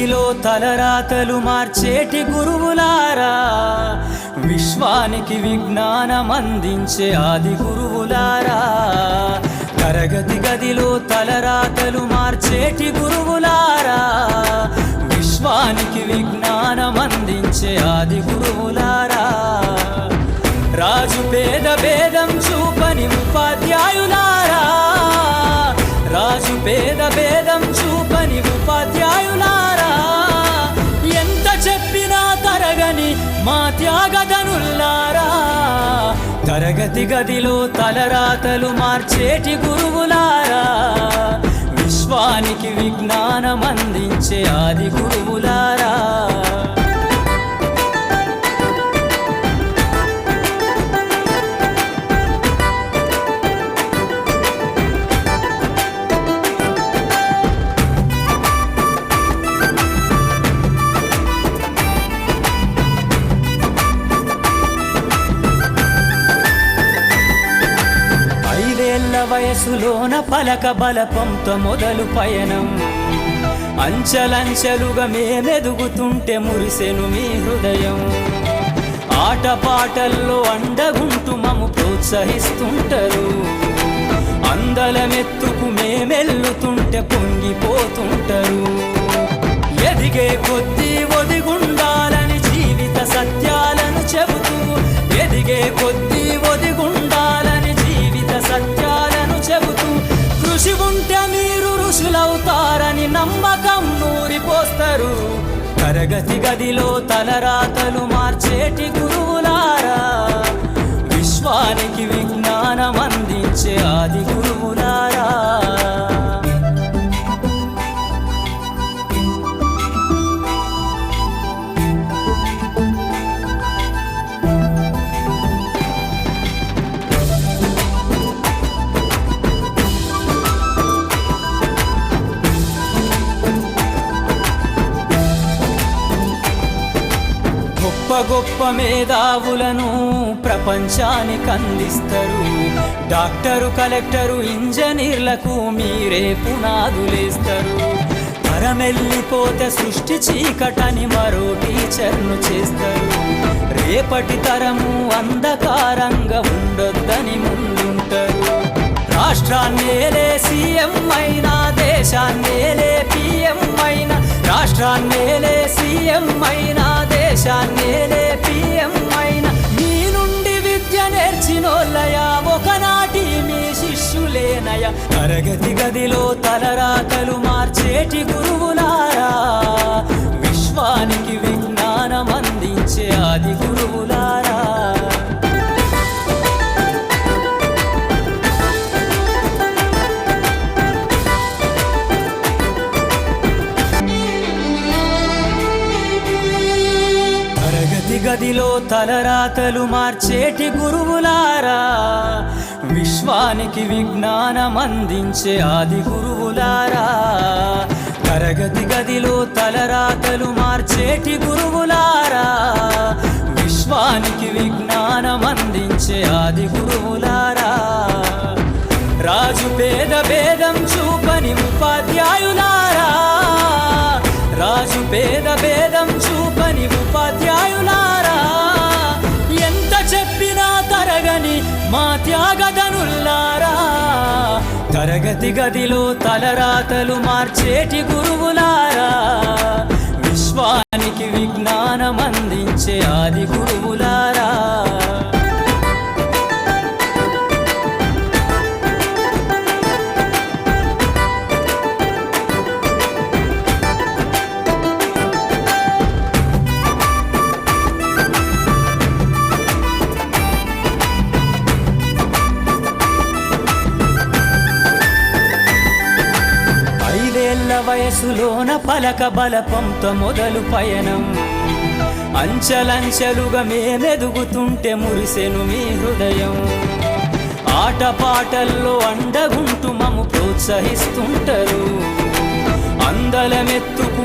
గదిలో తలరాతలు మార్చేటి గురువులారా, విశ్వానికి విజ్ఞానమందించే ఆది గురువులారా. తరగతి గదిలో తలరాతలు మార్చేటి గురువులారా, విశ్వానికి విజ్ఞానమందించే ఆది గురువులారా. రాజు పేద భేదం చూపని ఉపాధ్యాయులారా, రాజు పేద భేదం చూపని ఉపాధ్యాయులారా. ఎంత చెప్పినా తరగని మా త్యాగధనుల్లారా, తరగతి గదిలో తలరాతలు మార్చేటి గురువులారా, విశ్వానికి విజ్ఞానమందించే ఆది గురువులారా. వయసులోన పలక బలపంతో మొదలు పయనం, అంచెలంచెలుగా మేమెదుగుతుంటే మురిసెను మీ హృదయం. ఆటపాటల్లో అండగుంటూ మము ప్రోత్సహిస్తుంటారు, అందలమెత్తుకు మేమెల్లుతుంటే పొంగిపోతుంటారు. ఎదిగే కొద్దీ ఒదిగుండాలని జీవిత సత్యాలను చెబుతూ, ఎదిగే కొద్దీ ఒదిగుండాలని జీవిత సత్యాలను చెబుతూ, కృషి ఉంటే మీరు ఋషులవుతారని నమ్మకం నూరిపోస్తారు. తరగతి గదిలో తలరాతలు మార్చేటి గురువులారా, విశ్వానికి విజ్ఞానమందించే ఆది గురువులారా. గొప్ప గొప్ప మేధావులను ప్రపంచానికి అందిస్తారు. డాక్టరు, కలెక్టరు, ఇంజనీర్లకు మీరే పునాదులేస్తారు. తరమెల్లిపోతే సృష్టి చీకటని మరో టీచర్ను చేస్తారు. రేపటి తరము అంధకారంగా ఉండొద్దని ముందుంటారు. రాష్ట్రాన్నేలే సీఎం అయినా, దేశాన్నేలే పిఎం అయినా, రాష్ట్రాన్నేలే సీఎం అయినా, దేశాన్నేలే పిఎం అయినా, మీ నుండి విద్య నేర్చినోళ్ళయా, ఒకనాటి మీ శిష్యులేనయా. తరగతి గదిలో తలరాతలు మార్చేటి గురువులారా, విశ్వానికి విజ్ఞానమందించే ఆది గురువులారా. గదిలో తలరాతలు మార్చేటి గురువులారా, విశ్వానికి విజ్ఞానమందించే ఆది గురువులారా. తరగతి గదిలో తలరాతలు మార్చేటి గురువులారా, విశ్వానికి విజ్ఞానమందించే ఆది గురువులారా. రాజు పేద భేదం చూపని ఉపాధ్యాయులారా, రాజు పేద భేదం చూపని ఉపాధ్యాయులారా. ఎంత చెప్పినా తరగని మా త్యాగధనుల్లారా, తరగతి గదిలో తలరాతలు మార్చేటి గురువులారా, విశ్వానికి విజ్ఞానమందించే ఆది గురువులారా. వయసులోన పలక బలపంతో మొదలు పయనం, అంచెలంచెలుగా మేమెదుగుతుంటే మురిసెను మీ హృదయం. ఆటపాటల్లో అండగుంటూ మము ప్రోత్సహిస్తుంటారు, అందలమెత్తుకు